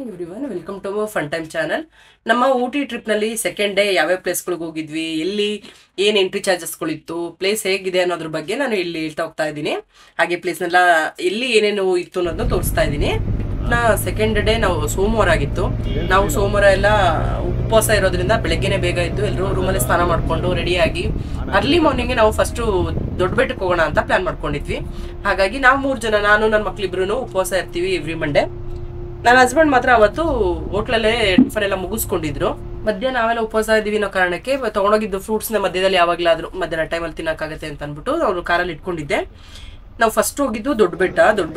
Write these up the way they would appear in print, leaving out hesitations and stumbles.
Everyone, welcome to fun time channel. ನಮ್ಮ Ooty ಟ್ರಿಪ್ನಲ್ಲಿ second day ಯಾವ್ಯಾವ ಪ್ಲೇಸ್ಗಳಿಗೆ ಹೋಗಿದ್ವಿ, ಎಲ್ಲಿ ಏನು ಎಂಟ್ರಿ ಚಾರ್ಜಸ್ಗಳಿತ್ತು, ಪ್ಲೇಸ್ ಹೇಗಿದೆ ಅನ್ನೋದ್ರ ಬಗ್ಗೆ ನಾನು ಇಲ್ಲಿ ಹೇಳ್ತಾ ಹೋಗ್ತಾ ಇದ್ದೀನಿ. ಹಾಗೆ ಪ್ಲೇಸ್ನೆಲ್ಲ ಎಲ್ಲಿ ಏನೇನು ಇತ್ತು ಅನ್ನೋದನ್ನ ತೋರಿಸ್ತಾ ಇದ್ದೀನಿ. ಸೆಕೆಂಡ್ ಡೇ ನಾವು ಸೋಮವಾರ ಆಗಿತ್ತು. ನಾವು ಸೋಮವಾರ ಎಲ್ಲ ಉಪವಾಸ ಇರೋದ್ರಿಂದ ಬೆಳಗ್ಗೆನೆ ಬೇಗ ಇದ್ದು ಎಲ್ಲರೂ ರೂಮಲ್ಲಿ ಸ್ನಾನ ಮಾಡಿಕೊಂಡು ರೆಡಿಯಾಗಿ ಅರ್ಲಿ ಮಾರ್ನಿಂಗ್ಗೆ ನಾವು ಫಸ್ಟು ದೊಡ್ಡ ಬೆಟ್ಟಕ್ಕೆ ಹೋಗೋಣ ಅಂತ ಪ್ಲಾನ್ ಮಾಡ್ಕೊಂಡಿದ್ವಿ. ಹಾಗಾಗಿ ನಾವು 3 ಜನ, ನಾನು ನನ್ನ ಮಕ್ಳಿಬ್ರು ಉಪವಾಸ ಇರ್ತೀವಿ ಎವ್ರಿ ಮಂಡೇ. ನನ್ನ ಹಸ್ಬೆಂಡ್ ಮಾತ್ರ ಅವತ್ತು ಹೋಟ್ಲಲ್ಲೇ ಟಿಫನ್ ಎಲ್ಲ ಮುಗಿಸ್ಕೊಂಡಿದ್ರು. ಮಧ್ಯಾಹ್ನ ನಾವೆಲ್ಲ ಉಪವಾಸ ಇದ್ದೀವಿ ಅನ್ನೋ ಕಾರಣಕ್ಕೆ ತೊಗೊಂಡೋಗಿದ್ದು ಫ್ರೂಟ್ಸ್ನ ಮಧ್ಯದಲ್ಲಿ ಯಾವಾಗಲಾದರೂ ಮಧ್ಯಾಹ್ನ ಟೈಮಲ್ಲಿ ತಿನ್ನೋಕ್ಕಾಗತ್ತೆ ಅಂತ ಅಂದ್ಬಿಟ್ಟು ಅವರು ಕಾರಲ್ಲಿ ಇಟ್ಕೊಂಡಿದ್ದೆ. ನಾವು ಫಸ್ಟ್ ಹೋಗಿದ್ದು ದೊಡ್ಡ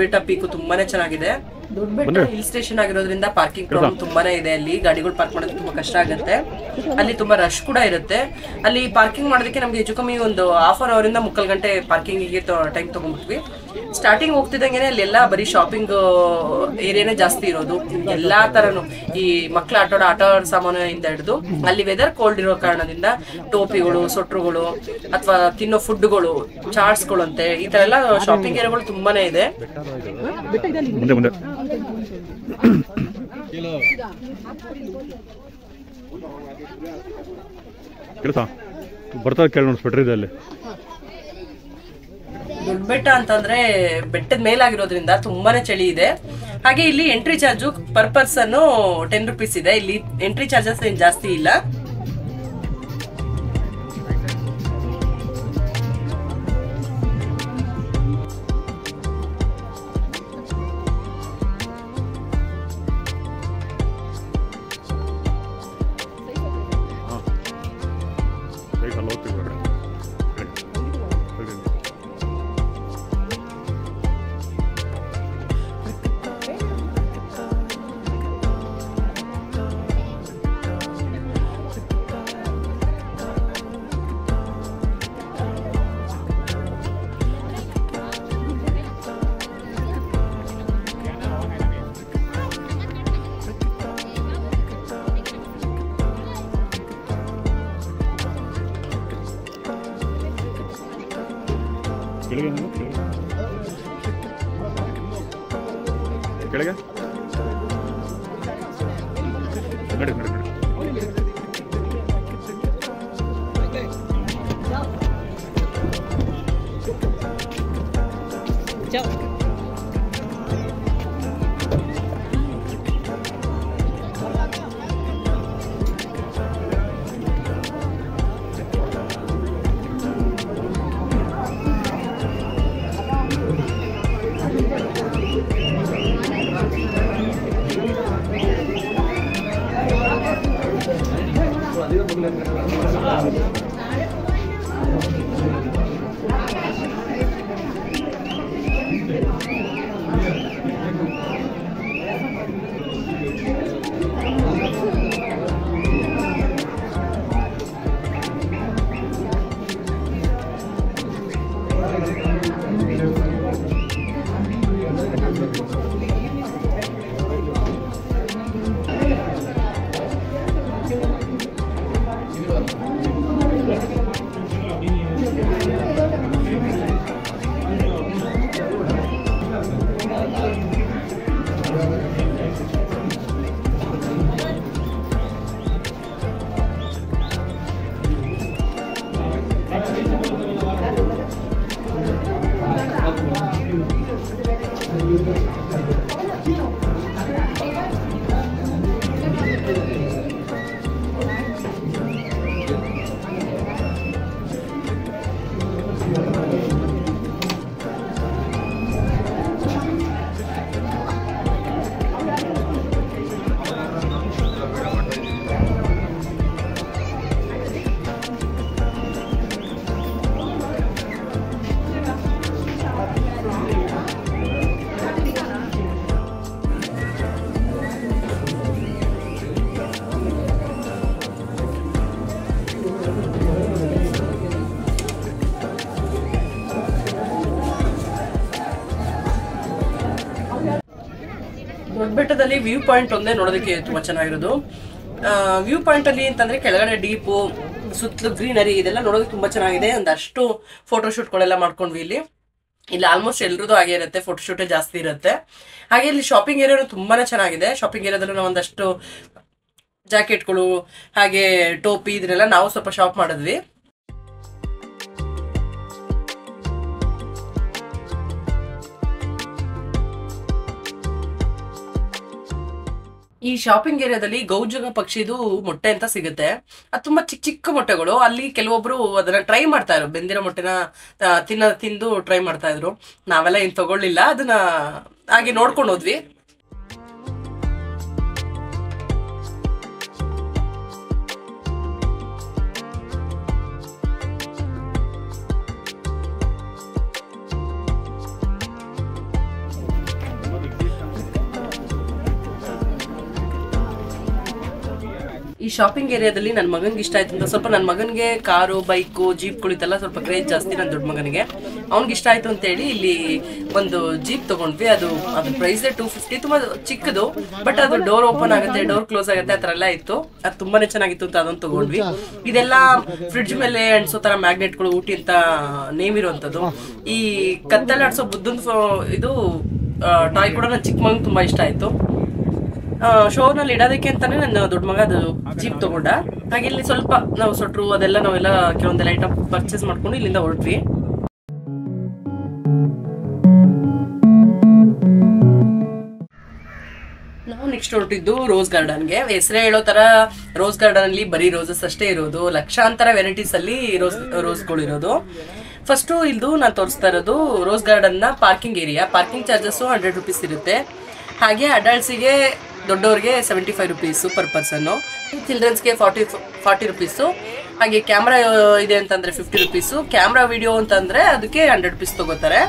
ಬೆಟ್ಟ ಪೀಕು ತುಂಬಾನೇ ಚೆನ್ನಾಗಿದೆ. ದೊಡ್ಡ ಬೆಟ್ಟ ಹಿಲ್ ಸ್ಟೇಷನ್ ಆಗಿರೋದ್ರಿಂದ ಪಾರ್ಕಿಂಗ್ ಪ್ರಾಬ್ಲಮ್ ತುಂಬಾನೇ ಇದೆ. ಅಲ್ಲಿ ಗಾಡಿಗಳು ಪಾರ್ಕ್ ಮಾಡೋದು ತುಂಬಾ ಕಷ್ಟ ಆಗುತ್ತೆ. ಅಲ್ಲಿ ತುಂಬಾ ರಶ್ ಕೂಡ ಇರುತ್ತೆ. ಅಲ್ಲಿ ಪಾರ್ಕಿಂಗ್ ಮಾಡೋದಕ್ಕೆ ನಮ್ಗೆ ಹೆಚ್ಚು ಕಮ್ಮಿ ಒಂದು ಹಾಫ್ ಅನ್ ಅವರಿಂದ 3/4 ಗಂಟೆ ಪಾರ್ಕಿಂಗಿಗೆ ಟೈಮ್ ತಗೊಂಡ್ಬಿಟ್ವಿ. ಸ್ಟಾರ್ಟಿಂಗ್ ಹೋಗ್ತಿದ್ದಂಗೆ ಅಲ್ಲೆಲ್ಲ ಬರೀ ಶಾಪಿಂಗ್ ಏರಿಯಾನೇ ಜಾಸ್ತಿ ಇರೋದು. ಎಲ್ಲಾ ತರನು ಈ ಮಕ್ಳು ಆಟ ಸಾಮಾನು ಇಂದ ಹಿಡಿದು, ಅಲ್ಲಿ ವೆದರ್ ಕೋಲ್ಡ್ ಇರೋ ಕಾರಣದಿಂದ ಟೋಪಿಗಳು, ಸೊಟ್ರುಗಳು ಅಥವಾ ತಿನ್ನೋ ಫುಡ್ಗಳು, ಚಾಟ್ಸ್ಗಳು ಅಂತೆ ಈ ತರ ಎಲ್ಲ ಶಾಪಿಂಗ್ ಏರಿಯಾಗಳು ತುಂಬಾನೇ ಇದೆ. ದೊಡ್ಡ ಬೆಟ್ಟ ಅಂತಂದ್ರೆ ಬೆಟ್ಟದ ಮೇಲಾಗಿರೋದ್ರಿಂದ ತುಂಬಾನೇ ಚಳಿ ಇದೆ. ಹಾಗೆ ಇಲ್ಲಿ entry charge per person 10 rupees ಇದೆ. ಇಲ್ಲಿ ಎಂಟ್ರಿ ಚಾರ್ಜಸ್ ಏನ್ ಜಾಸ್ತಿ ಇಲ್ಲ. ಕೆಳಗೆ ನಡಿ ದೊಡ್ಡ ಬೆಟ್ಟದಲ್ಲಿ ವ್ಯೂ ಪಾಯಿಂಟ್ ಒಂದೇ ನೋಡೋದಕ್ಕೆ ತುಂಬಾ ಚೆನ್ನಾಗಿರೋದು. ವ್ಯೂ ಪಾಯಿಂಟ್ ಅಲ್ಲಿ ಅಂತಂದ್ರೆ ಕೆಳಗಡೆ ಡೀಪು, ಸುತ್ತಲೂ ಗ್ರೀನರಿ ಇದೆಲ್ಲ ನೋಡೋದಕ್ಕೆ ತುಂಬಾ ಚೆನ್ನಾಗಿದೆ. ಒಂದಷ್ಟು ಫೋಟೋ ಶೂಟ್ಗಳೆಲ್ಲ ಮಾಡ್ಕೊಂಡ್ವಿ ಇಲ್ಲಿ. ಇಲ್ಲಿ ಆಲ್ಮೋಸ್ಟ್ ಎಲ್ರದ್ದು ಹಾಗೆ ಇರುತ್ತೆ, ಫೋಟೋಶೂಟೇ ಜಾಸ್ತಿ ಇರುತ್ತೆ. ಹಾಗೆ ಇಲ್ಲಿ ಶಾಪಿಂಗ್ ಏರಿಯಾನು ತುಂಬಾನೇ ಚೆನ್ನಾಗಿದೆ. ಶಾಪಿಂಗ್ ಏರಿಯಾದಲ್ಲೂ ನಾವು ಒಂದಷ್ಟು ಜಾಕೆಟ್ಗಳು ಹಾಗೆ ಟೋಪಿ ಇದನ್ನೆಲ್ಲ ನಾವು ಸ್ವಲ್ಪ ಶಾಪ್ ಮಾಡಿದ್ವಿ. ಈ ಶಾಪಿಂಗ್ ಏರಿಯಾದಲ್ಲಿ ಗೌಜುಗ ಪಕ್ಷಿದು ಮೊಟ್ಟೆ ಅಂತ ಸಿಗುತ್ತೆ. ಅದು ತುಂಬಾ ಚಿಕ್ಕ ಚಿಕ್ಕ ಮೊಟ್ಟೆಗಳು. ಅಲ್ಲಿ ಕೆಲವೊಬ್ರು ಅದನ್ನ ಟ್ರೈ ಮಾಡ್ತಾ ಇದ್ರು, ಬೆಂದಿರೋ ಮೊಟ್ಟೆನ ತಿಂದು ಟ್ರೈ ಮಾಡ್ತಾ ಇದ್ರು. ನಾವೆಲ್ಲ ಏನ್ ತಗೊಳ್ಳಿಲ್ಲ, ಅದನ್ನ ಹಾಗೆ ನೋಡ್ಕೊಂಡು ಹೋದ್ವಿ. ಈ ಶಾಪಿಂಗ್ ಏರಿಯಾದಲ್ಲಿ ನನ್ನ ಮಗನಿಗೆ ಇಷ್ಟ ಆಯ್ತು ಅಂತ ಸ್ವಲ್ಪ, ನನ್ನ ಮಗನಿಗೆ ಕಾರು ಬೈಕು ಜೀಪ್ಗಳು ಇದೆಲ್ಲ ಸ್ವಲ್ಪ ಕ್ರೇಜ್ ಜಾಸ್ತಿ ನನ್ನ ದೊಡ್ಡ ಮಗನಿಗೆ. ಅವ್ನಿಗೆ ಇಷ್ಟ ಆಯ್ತು ಅಂತ ಹೇಳಿ ಇಲ್ಲಿ ಒಂದು ಜೀಪ್ ತಗೊಂಡ್ವಿ. ಅದು ಪ್ರೈಸ್ 250, ತುಂಬಾ ಚಿಕ್ಕದು, ಬಟ್ ಅದು ಡೋರ್ ಓಪನ್ ಆಗುತ್ತೆ, ಡೋರ್ ಕ್ಲೋಸ್ ಆಗುತ್ತೆ, ಆ ತರ ಎಲ್ಲ ಇತ್ತು. ಅದು ತುಂಬಾನೇ ಚೆನ್ನಾಗಿತ್ತು ಅಂತ ಅದೊಂದು ತಗೊಂಡ್ವಿ. ಇದೆಲ್ಲ ಫ್ರಿಡ್ಜ್ ಮೇಲೆ ಅಂಟಿಸೋ ತರ ಮ್ಯಾಗ್ನೆಟ್ಗಳು, ಊಟಿ ಅಂತ ನೇಮ್ ಇರುವಂತದ್ದು. ಈ ಕತ್ತಲ್ಲಿ ಆಡ್ಸೋ ಬುದ್ಧನ್ ಇದು ಟಾಯ್ ಕೂಡ ನನ್ನ ಚಿಕ್ಕ ಮಗನಿಗೆ ತುಂಬಾ ಇಷ್ಟ ಆಯ್ತು. ಶೋನಲ್ಲಿ ಇಡೋದಕ್ಕೆ ಅಂತಾನೆ ನನ್ನ ದೊಡ್ಡ ಮಗ ಅದು ಜೀಪ್ ತಗೊಂಡ. ಹಾಗೆ ಇಲ್ಲಿ ಸ್ವಲ್ಪ ನಾವು ಸೊಟ್ರು ಅದೆಲ್ಲ ನಾವೆಲ್ಲ ಕೆಲವೊಂದೆಲ್ಲ ಐಟಮ್ ಪರ್ಚೇಸ್ ಮಾಡ್ಕೊಂಡು ಇಲ್ಲಿಂದ ಹೊರಟ್ವಿ. ನಾವು ನೆಕ್ಸ್ಟ್ ಹೊರಟಿದ್ದು ರೋಸ್ ಗಾರ್ಡನ್ಗೆ. ಹೆಸರೇ ಹೇಳೋ ತರ ರೋಸ್ ಗಾರ್ಡನ್ ಅಲ್ಲಿ ಬರೀ ರೋಸಸ್ ಅಷ್ಟೇ ಇರೋದು, ಲಕ್ಷಾಂತರ ವೆರೈಟೀಸ್ ಅಲ್ಲಿ ರೋಸ್ಗಳು ಇರೋದು. ಫಸ್ಟ್ ಇಲ್ದು ನಾನು ತೋರಿಸ್ತಾ ಇರೋದು ರೋಸ್ ಗಾರ್ಡನ್ ನ parking area. Parking charges 100 rupees ಇರುತ್ತೆ. ಹಾಗೆ ಅಡಲ್ಟ್ಸಿಗೆ ದೊಡ್ಡವ್ರಿಗೆ 75 ರೂಪೀಸು ಪರ್ ಪರ್ಸನ್ನು, ಚಿಲ್ಡ್ರನ್ಸ್ಗೆ 40 ರೂಪೀಸು. ಹಾಗೆ ಕ್ಯಾಮ್ರಾ ಇದೆ ಅಂತಂದ್ರೆ 50 ರೂಪೀಸು, ಕ್ಯಾಮ್ರಾ ವಿಡಿಯೋ ಅಂತಂದ್ರೆ ಅದಕ್ಕೆ 100 ರೂಪೀಸ್ ತಗೋತಾರೆ.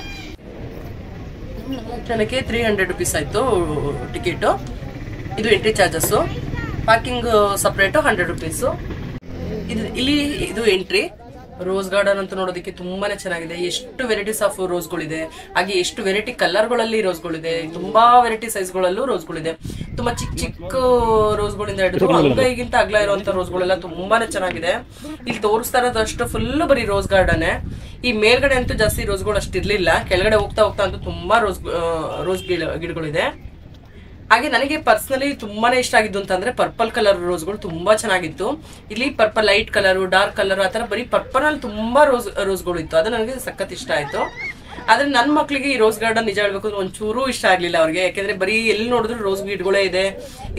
ಜನಕ್ಕೆ 300 ರೂಪೀಸ್ ಆಯ್ತು ಟಿಕೆಟು. ಇದು entry charges. Parking separate 100 rupees. ಇದು ಎಂಟ್ರಿ. ರೋಸ್ ಗಾರ್ಡನ್ ಅಂತ ನೋಡೋದಕ್ಕೆ ತುಂಬಾನೇ ಚೆನ್ನಾಗಿದೆ. ಎಷ್ಟು ವೆರೈಟೀಸ್ ಆಫ್ ರೋಸ್ಗಳಿದೆ, ಹಾಗೆ ಎಷ್ಟು ವೆರೈಟಿ ಕಲರ್ಗಳಲ್ಲಿ ರೋಸ್ಗಳಿದೆ, ತುಂಬಾ ವೆರೈಟಿ ಸೈಜ್ಗಳಲ್ಲೂ ರೋಸ್ಗಳಿದೆ. ತುಂಬಾ ಚಿಕ್ಕ ಚಿಕ್ಕ ರೋಸ್ಗಳಿಂದ ಹಿಡಿದು ಅಂಗೈಗಿಂತ ಅಗಲ ಇರುವಂತ ರೋಸ್ಗಳೆಲ್ಲ ತುಂಬಾನೇ ಚೆನ್ನಾಗಿದೆ. ಇಲ್ಲಿ ತೋರಿಸ್ತಾ ಇರೋದಷ್ಟು ಫುಲ್ ಬರೀ ರೋಸ್ ಗಾರ್ಡನ್. ಈ ಮೇಲ್ಗಡೆ ಅಂತೂ ಜಾಸ್ತಿ ರೋಸ್ಗಳು ಅಷ್ಟಿರ್ಲಿಲ್ಲ, ಕೆಳಗಡೆ ಹೋಗ್ತಾ ಹೋಗ್ತಾ ಅಂತೂ ತುಂಬಾ ರೋಸ್ ಗಿಡಗಳಿದೆ. ಹಾಗೆ ನನಗೆ ಪರ್ಸನಲಿ ತುಂಬಾನೇ ಇಷ್ಟ ಆಗಿದ್ದು ಅಂತಂದ್ರೆ ಪರ್ಪಲ್ ಕಲರ್ ರೋಸ್ಗಳು ತುಂಬಾ ಚೆನ್ನಾಗಿತ್ತು. ಇಲ್ಲಿ purple light colour, dark colour, ಆತರ ಬರೀ ಪರ್ಪಲ್ ಅಲ್ಲಿ ತುಂಬಾ ರೋಸ್ಗಳು ಇತ್ತು. ಅದು ನನಗೆ ಸಖತ್ ಇಷ್ಟ ಆಯ್ತು. ಆದ್ರೆ ನನ್ನ ಮಕ್ಳಿಗೆ ಈ ರೋಸ್ ಗಾರ್ಡನ್ ನಿಜ ಹೇಳ್ಬೇಕು ಅಂದ್ರೆ ಒಂಚೂರು ಇಷ್ಟ ಆಗ್ಲಿಲ್ಲ ಅವ್ರಿಗೆ. ಯಾಕೆಂದ್ರೆ ಬರೀ ಎಲ್ಲಿ ನೋಡಿದ್ರು ರೋಸ್ ಗಿಡಗಳೇ ಇದೆ,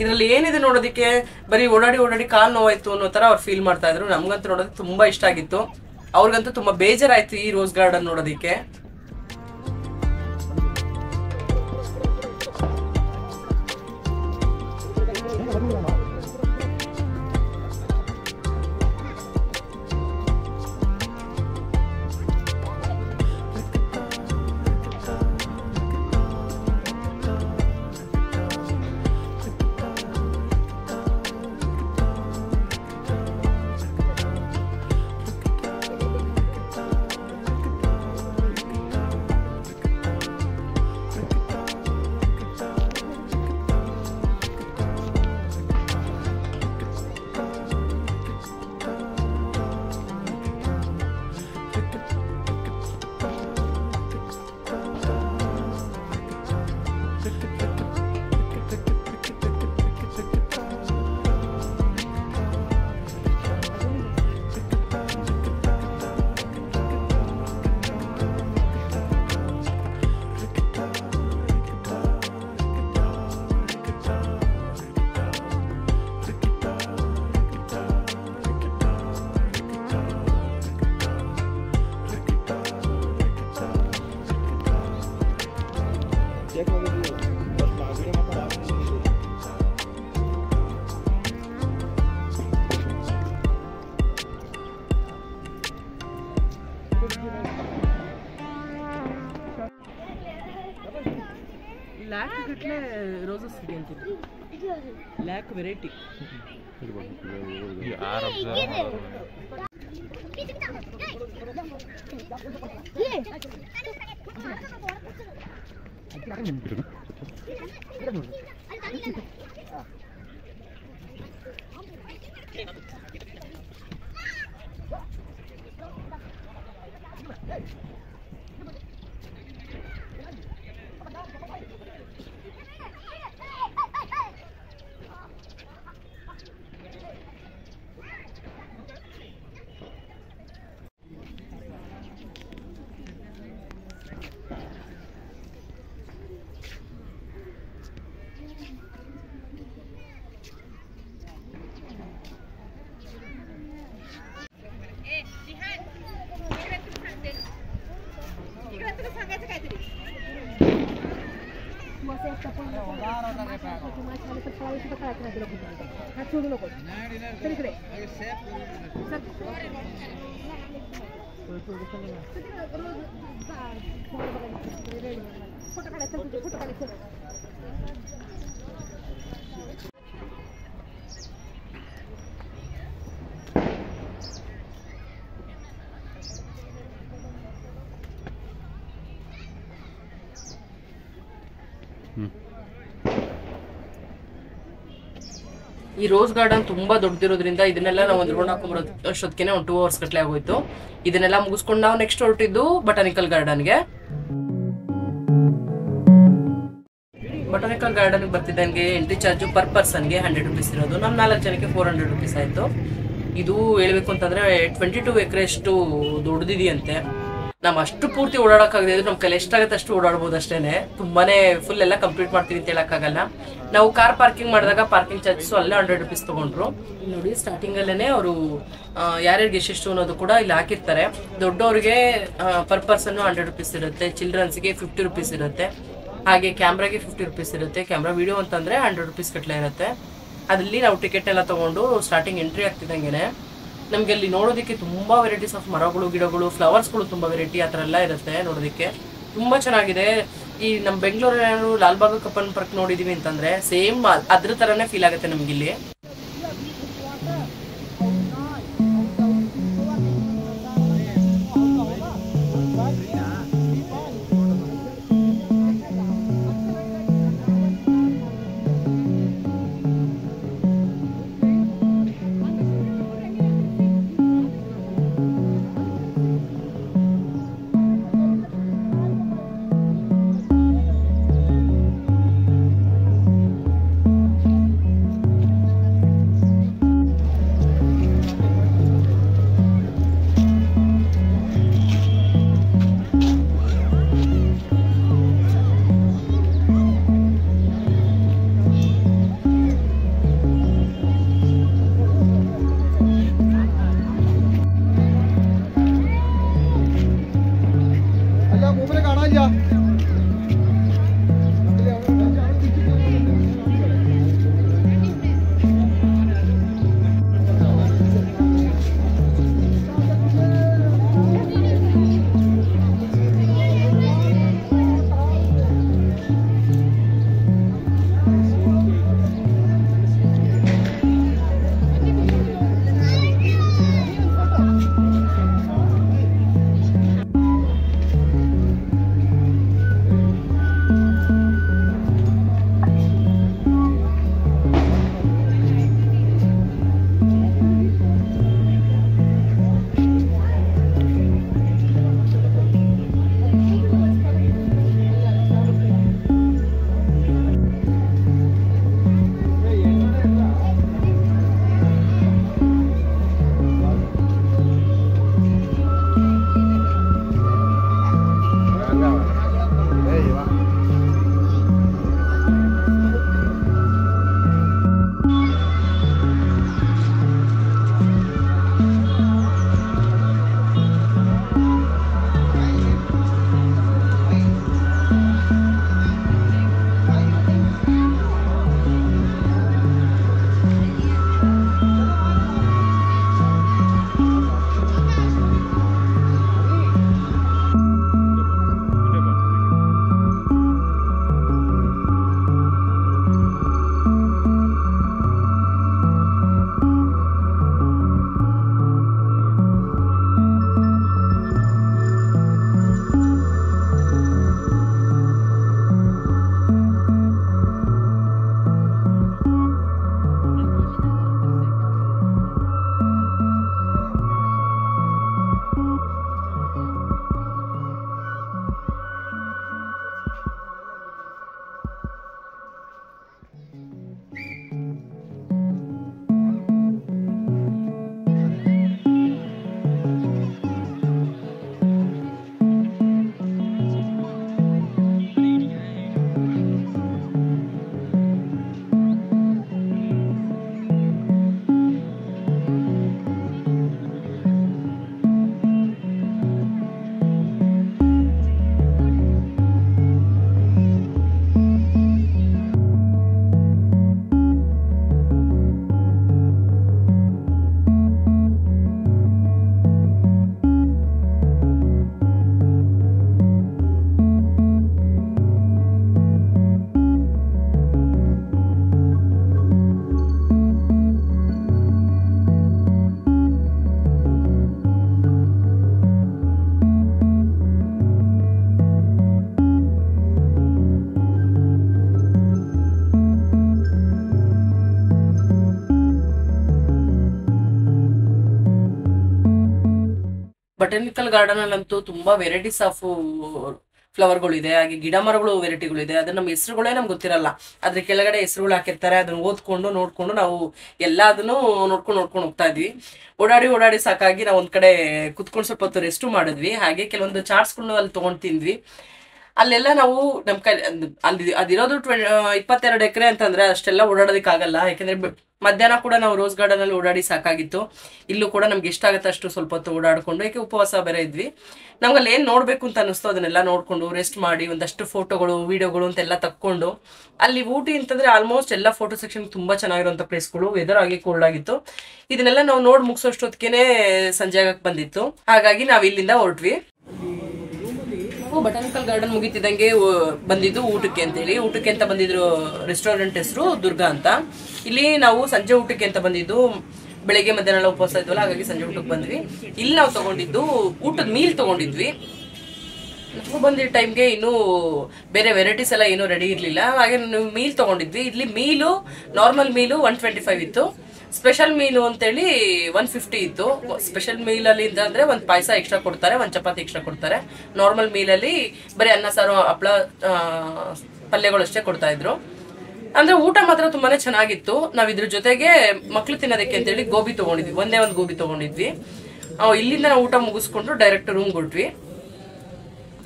ಇದ್ರಲ್ಲಿ ಏನಿದೆ ನೋಡೋದಕ್ಕೆ, ಬರೀ ಓಡಾಡಿ ಕಾಲ್ ನೋವಾಯ್ತು ಅನ್ನೋ ತರ ಅವ್ರು ಫೀಲ್ ಮಾಡ್ತಾ ಇದ್ರು. ನಮ್ಗಂತೂ ನೋಡೋದಕ್ಕೆ ತುಂಬಾ ಇಷ್ಟ ಆಗಿತ್ತು, ಅವ್ರಿಗಂತೂ ತುಂಬಾ ಬೇಜಾರಾಯ್ತು ಈ ರೋಸ್ ಗಾರ್ಡನ್ ನೋಡೋದಕ್ಕೆ. ಲ್ಯಾಕ್ ಗಟ್ಟಲೆ ರೋಸಸ್ ಇದೆ ಅಂತಿದ್ರು, ಲ್ಯಾಕ್ ವೆರೈಟಿ. ಈ ರೋಸ್ ಗಾರ್ಡನ್ ತುಂಬಾ ದೊಡ್ಡದಿರೋದ್ರಿಂದ ಇದನ್ನೆಲ್ಲ ನಾವು ಒಂದು ರೌಂಡ್ ಹಾಕೊಂಡ್ಬರೋದು ಅಷ್ಟೊತ್ತಿಗೆ ಒಂದು 2 hours ಗಟ್ಟಲೆ ಆಗೋಯ್ತು. ಇದನ್ನೆಲ್ಲ ಮುಗಿಸ್ಕೊಂಡು ನಾವು ನೆಕ್ಸ್ಟ್ ಹೊರಟಿದ್ದು ಬಟಾನಿಕಲ್ ಗಾರ್ಡನ್ಗೆ. ಬಟಾನಿಕಲ್ ಗಾರ್ಡನ್ಗೆ ಬರ್ತಿದ್ದಂಗೆ ಎಂಟ್ರಿ ಚಾರ್ಜು ಪರ್ ಪರ್ಸನ್ಗೆ 100 rupees ಇರೋದು. ನಮ್ಮ 4 ಜನಕ್ಕೆ 400 rupees ಆಯಿತು. ಇದು ಹೇಳ್ಬೇಕು ಅಂತಂದ್ರೆ 22 ಎಕರೆ ಅಷ್ಟು ದೊಡ್ಡದಿದೆಯಂತೆ. ನಾವು ಅಷ್ಟು ಪೂರ್ತಿ ಓಡಾಡೋಕ್ಕಾಗದೆ, ನಮ್ಮ ಕೈಲಿ ಎಷ್ಟಾಗುತ್ತೆ ಅಷ್ಟು ಓಡಾಡ್ಬೋದು ಅಷ್ಟೇನೆ. ತುಂಬಾನೇ ಫುಲ್ ಎಲ್ಲ ಕಂಪ್ಲೀಟ್ ಮಾಡ್ತೀವಿ ಅಂತ ಹೇಳಕ್ಕಾಗಲ್ಲ. ನಾವು ಕಾರ್ ಪಾರ್ಕಿಂಗ್ ಮಾಡಿದಾಗ ಪಾರ್ಕಿಂಗ್ ಚಾರ್ಜಸ್ ಅಲ್ಲೇ 100 rupees ತಗೊಂಡ್ರು. ನೋಡಿ ಸ್ಟಾರ್ಟಿಂಗ್ ಅಲ್ಲೇನೆ ಅವರು ಯಾರ್ಯಾರಿಗೆ ಎಷ್ಟೆಷ್ಟು ಅನ್ನೋದು ಕೂಡ ಇಲ್ಲಿ ಹಾಕಿರ್ತಾರೆ. ದೊಡ್ಡವ್ರಿಗೆ ಪರ್ ಪರ್ಸನ್ 100 rupees ಇರುತ್ತೆ, ಚಿಲ್ಡ್ರನ್ಸ್ಗೆ 50 rupees ಇರುತ್ತೆ, ಹಾಗೆ ಕ್ಯಾಮ್ರಾಗೆ 50 rupees ಇರುತ್ತೆ. ಕ್ಯಾಮ್ರಾ ವಿಡಿಯೋ ಅಂತಂದ್ರೆ 100 rupees ಕಟ್ಲೆ ಇರುತ್ತೆ. ಅದಲ್ಲಿ ನಾವು ಟಿಕೆಟ್ ಎಲ್ಲ ತಗೊಂಡು ಸ್ಟಾರ್ಟಿಂಗ್ ಎಂಟ್ರಿ ಆಗ್ತಿದ್ದಂಗೆನೆ ನಮ್ಗೆ ಅಲ್ಲಿ ನೋಡೋದಕ್ಕೆ ತುಂಬಾ ವೆರೈಟೀಸ್ ಆಫ್ ಮರಗಳು, ಗಿಡಗಳು, ಫ್ಲವರ್ಸ್ಗಳು ತುಂಬಾ ವೆರೈಟಿ ಆ ಥರ ಎಲ್ಲ ಇರುತ್ತೆ. ನೋಡೋದಕ್ಕೆ ತುಂಬಾ ಚೆನ್ನಾಗಿದೆ. ಈ ನಮ್ಮ ಬೆಂಗಳೂರು ಲಾಲ್ಬಾಗ್ ಕಬ್ಬನ್ ಪಾರ್ಕ್ ನೋಡಿದೀವಿ ಅಂತಂದ್ರೆ ಸೇಮ್ ಅದ್ರ ತರನೇ ಫೀಲ್ ಆಗುತ್ತೆ ನಮ್ಗಿಲ್ಲಿ. ಬಟಾನಿಕಲ್ ಗಾರ್ಡನ್ ಅಲ್ಲಂತೂ ತುಂಬಾ ವೆರೈಟೀಸ್ ಆಫ್ ಫ್ಲವರ್ಗಳಿದೆ, ಹಾಗೆ ಗಿಡ ಮರಗಳು ವೆರೈಟಿಗಳಿದೆ. ಅದ್ರ ನಮ್ಮ ಹೆಸರುಗಳೇ ನಮ್ಗೆ ಗೊತ್ತಿರಲ್ಲ, ಅದ್ರ ಕೆಳಗಡೆ ಹೆಸರುಗಳು ಹಾಕಿರ್ತಾರೆ. ಅದನ್ನ ಓದ್ಕೊಂಡು ನೋಡ್ಕೊಂಡು ನಾವು ಎಲ್ಲದನ್ನು ನೋಡ್ಕೊಂಡು ಹೋಗ್ತಾ ಇದ್ವಿ. ಓಡಾಡಿ ಸಾಕಾಗಿ ನಾವು ಒಂದ್ ಕಡೆ ಕುತ್ಕೊಂಡು ಸ್ವಲ್ಪ ಹೊತ್ತು ರೆಸ್ಟ್ ಮಾಡಿದ್ವಿ. ಹಾಗೆ ಕೆಲವೊಂದು ಚಾರ್ಟ್ಸ್ಗಳನ್ನ ಅಲ್ಲಿ ತಗೊಂಡ್ ತಿಂದ್ವಿ. ಅಲ್ಲೆಲ್ಲ ನಾವು ನಮ್ ಕೈ ಅಲ್ಲಿ ಅದಿರೋದು 22 ಎಕರೆ ಅಂತಂದ್ರೆ ಅಷ್ಟೆಲ್ಲ ಓಡಾಡೋದಕ್ಕಾಗಲ್ಲ. ಯಾಕಂದ್ರೆ ಮಧ್ಯಾಹ್ನ ಕೂಡ ನಾವು ರೋಸ್ ಗಾರ್ಡನ್ ಅಲ್ಲಿ ಓಡಾಡಿ ಸಾಕಾಗಿತ್ತು. ಇಲ್ಲೂ ಕೂಡ ನಮ್ಗೆ ಎಷ್ಟಾಗತ್ತೆ ಅಷ್ಟು ಸ್ವಲ್ಪ ಹೊತ್ತು ಓಡಾಡ್ಕೊಂಡು, ಯಾಕೆ ಉಪವಾಸ ಬೇರೆ ಇದ್ವಿ, ನಮ್ಗೆ ಅಲ್ಲಿ ಏನ್ ನೋಡ್ಬೇಕು ಅಂತ ಅನಿಸ್ತು ಅದನ್ನೆಲ್ಲ ನೋಡ್ಕೊಂಡು ರೆಸ್ಟ್ ಮಾಡಿ ಒಂದಷ್ಟು ಫೋಟೋಗಳು ವಿಡಿಯೋಗಳು ಅಂತೆಲ್ಲ ತಕ್ಕೊಂಡು. ಅಲ್ಲಿ ಊಟಿ ಅಂತಂದ್ರೆ ಆಲ್ಮೋಸ್ಟ್ ಎಲ್ಲ ಫೋಟೋ ಸೆಕ್ಷನ್ ತುಂಬಾ ಚೆನ್ನಾಗಿರುವಂತ ಪ್ಲೇಸ್ಗಳು. ವೆದರ್ ಆಗಿ ಕೋಲ್ಡ್ ಆಗಿತ್ತು. ಇದನ್ನೆಲ್ಲ ನಾವು ನೋಡಿ ಮುಗಿಸೋಷ್ಟೊತ್ತಿಗೆ ಸಂಜೆ ಆಗಕ್ ಬಂದಿತ್ತು. ಹಾಗಾಗಿ ನಾವ್ ಇಲ್ಲಿಂದ ಹೊರಟ್ವಿ. ಬಟಾನಿಕಲ್ ಗಾರ್ಡನ್ ಮುಗಿತಿದ್ದಂಗೆ ಬಂದಿದ್ದು ಊಟಕ್ಕೆ ಅಂತೇಳಿ. ಊಟಕ್ಕೆ ಅಂತ ಬಂದಿದ್ರು ರೆಸ್ಟೋರೆಂಟ್ ಹೆಸರು ದುರ್ಗಾ ಅಂತ. ಇಲ್ಲಿ ನಾವು ಸಂಜೆ ಊಟಕ್ಕೆ ಅಂತ ಬಂದಿದ್ದು. ಬೆಳಗ್ಗೆ ಮಧ್ಯಾಹ್ನ ಉಪವಾಸ ಇದ್ವಲ್ಲ, ಹಾಗಾಗಿ ಸಂಜೆ ಊಟಕ್ಕೆ ಬಂದ್ವಿ. ಇಲ್ಲಿ ನಾವು ತಗೊಂಡಿದ್ದು ಊಟದ ಮೀಲ್ ತಗೊಂಡಿದ್ವಿ. ನಾವು ಬಂದಿದ್ದ ಟೈಮ್ಗೆ ಇನ್ನೂ ಬೇರೆ ವೆರೈಟೀಸ್ ಎಲ್ಲ ಏನೂ ರೆಡಿ ಇರಲಿಲ್ಲ. ಹಾಗೆ ನಾವು ಮೀಲ್ ತಗೊಂಡಿದ್ವಿ. ಇಲ್ಲಿ ಮೀಲು ನಾರ್ಮಲ್ ಮೀಲು 125 ಇತ್ತು. ಸ್ಪೆಷಲ್ ಮೀಲು ಅಂತೇಳಿ 150 ಇತ್ತು. ಸ್ಪೆಷಲ್ ಮೀಲಲ್ಲಿ ಅಂದ್ರೆ ಒಂದು ಪಾಯಸ ಎಕ್ಸ್ಟ್ರಾ ಕೊಡ್ತಾರೆ, ಒಂದು ಚಪಾತಿ ಎಕ್ಸ್ಟ್ರಾ ಕೊಡ್ತಾರೆ. ನಾರ್ಮಲ್ ಮೀಲಲ್ಲಿ ಬರೀ ಅನ್ನ ಸಾರು ಹಪ್ಪಳ ಪಲ್ಯಗಳು ಅಷ್ಟೇ ಕೊಡ್ತಾ ಇದ್ರು. ಅಂದ್ರೆ ಊಟ ಮಾತ್ರ ತುಂಬಾನೇ ಚೆನ್ನಾಗಿತ್ತು. ನಾವ್ ಇದ್ರ ಜೊತೆಗೆ ಮಕ್ಳು ತಿನ್ನೋದಕ್ಕೆ ಅಂತೇಳಿ ಗೋಬಿ ತಗೊಂಡಿದ್ವಿ. ಒಂದೇ ಒಂದು ಗೋಬಿ ತಗೊಂಡಿದ್ವಿ. ಇಲ್ಲಿಂದ ನಾವು ಊಟ ಮುಗಿಸ್ಕೊಂಡು ಡೈರೆಕ್ಟ್ ರೂಮ್ ಕೊಟ್ವಿ.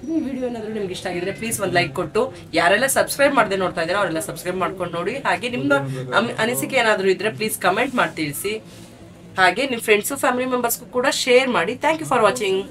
ಈ ವಿಡಿಯೋ ಏನಾದರೂ ನಿಮ್ಗೆ ಇಷ್ಟ ಆಗಿದ್ರೆ ಪ್ಲೀಸ್ ಒಂದು ಲೈಕ್ ಕೊಟ್ಟು, ಯಾರೆಲ್ಲ ಸಬ್ಸ್ಕ್ರೈಬ್ ಮಾಡದೆ ನೋಡ್ತಾ ಇದ್ದೀರಾ ಅವರೆಲ್ಲ ಸಬ್ಸ್ಕ್ರೈಬ್ ಮಾಡ್ಕೊಂಡು ನೋಡಿ. ಹಾಗೆ ನಿಮ್ಮ ಅನಿಸಿಕೆ ಏನಾದರೂ ಇದ್ರೆ ಪ್ಲೀಸ್ ಕಮೆಂಟ್ ಮಾಡಿ ತಿಳಿಸಿ. ಹಾಗೆ ನಿಮ್ಮ ಫ್ರೆಂಡ್ಸು ಫ್ಯಾಮಿಲಿ ಮೆಂಬರ್ಸ್ಗೂ ಕೂಡ ಶೇರ್ ಮಾಡಿ. Thank you for watching.